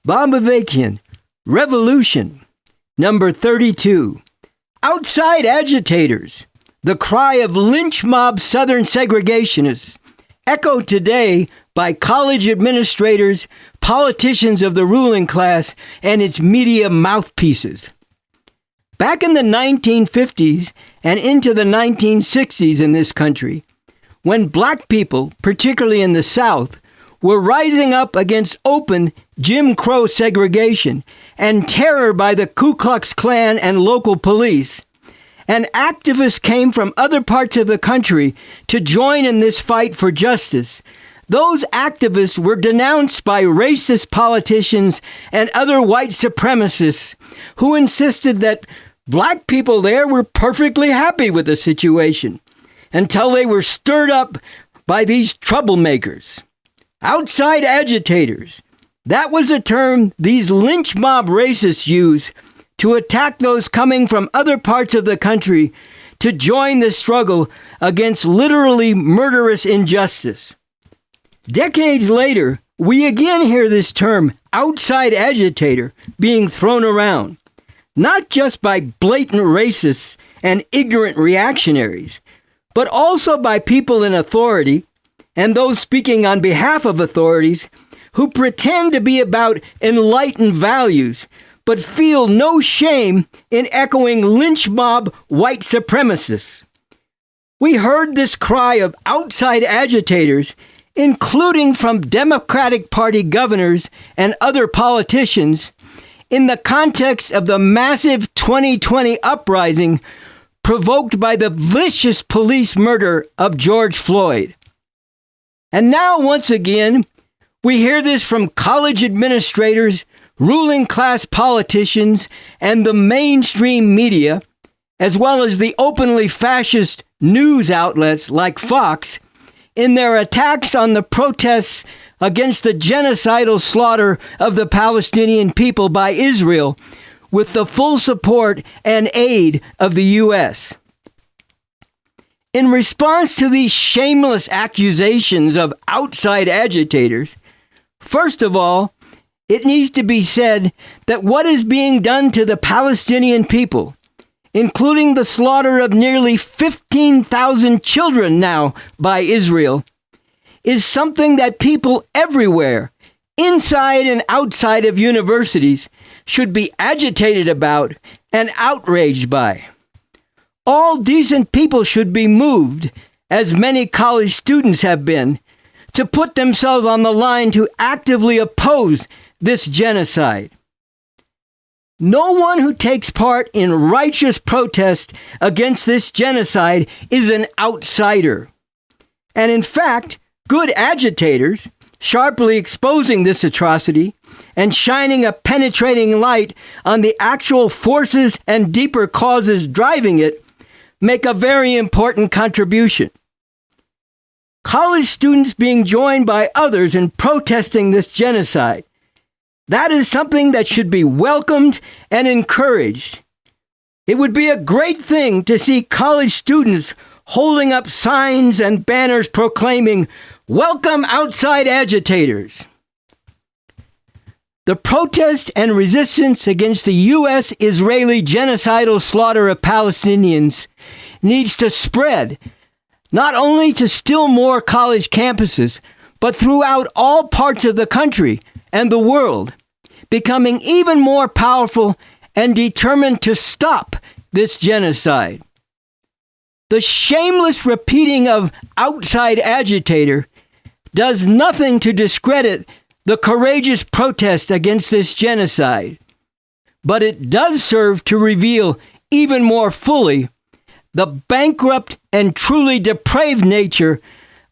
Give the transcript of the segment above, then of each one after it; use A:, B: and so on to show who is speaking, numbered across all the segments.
A: Bombovakian, Revolution. Number 32. Outside Agitators, the cry of lynch mob Southern segregationists, echoed today by college administrators, politicians of the ruling class, and its media mouthpieces. Back in the 1950s and into the 1960s in this country, when black people, particularly in the South, were rising up against open Jim Crow segregation and terror by the Ku Klux Klan and local police, and activists came from other parts of the country to join in this fight for justice. Those activists were denounced by racist politicians and other white supremacists who insisted that black people there were perfectly happy with the situation until they were stirred up by these troublemakers. Outside agitators. That was a term these lynch mob racists use to attack those coming from other parts of the country to join the struggle against literally murderous injustice. Decades later, we again hear this term, outside agitator, being thrown around, not just by blatant racists and ignorant reactionaries, but also by people in authority and those speaking on behalf of authorities who pretend to be about enlightened values, but feel no shame in echoing lynch mob white supremacists. We heard this cry of outside agitators, including from Democratic Party governors and other politicians, in the context of the massive 2020 uprising provoked by the vicious police murder of George Floyd. And now, once again, we hear this from college administrators, ruling class politicians, and the mainstream media, as well as the openly fascist news outlets like Fox, in their attacks on the protests against the genocidal slaughter of the Palestinian people by Israel, with the full support and aid of the U.S. In response to these shameless accusations of outside agitators, first of all, it needs to be said that what is being done to the Palestinian people, including the slaughter of nearly 15,000 children now by Israel, is something that people everywhere, inside and outside of universities, should be agitated about and outraged by. All decent people should be moved, as many college students have been, to put themselves on the line to actively oppose this genocide. No one who takes part in righteous protest against this genocide is an outsider. And in fact, good agitators, sharply exposing this atrocity and shining a penetrating light on the actual forces and deeper causes driving it, make a very important contribution. College students being joined by others in protesting this genocide, that is something that should be welcomed and encouraged. It would be a great thing to see college students holding up signs and banners proclaiming, "Welcome outside agitators." The protest and resistance against the U.S.-Israeli genocidal slaughter of Palestinians needs to spread, not only to still more college campuses, but throughout all parts of the country and the world, becoming even more powerful and determined to stop this genocide. The shameless repeating of outside agitator does nothing to discredit the courageous protest against this genocide, but it does serve to reveal even more fully the bankrupt and truly depraved nature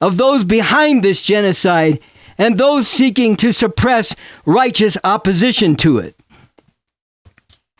A: of those behind this genocide and those seeking to suppress righteous opposition to it.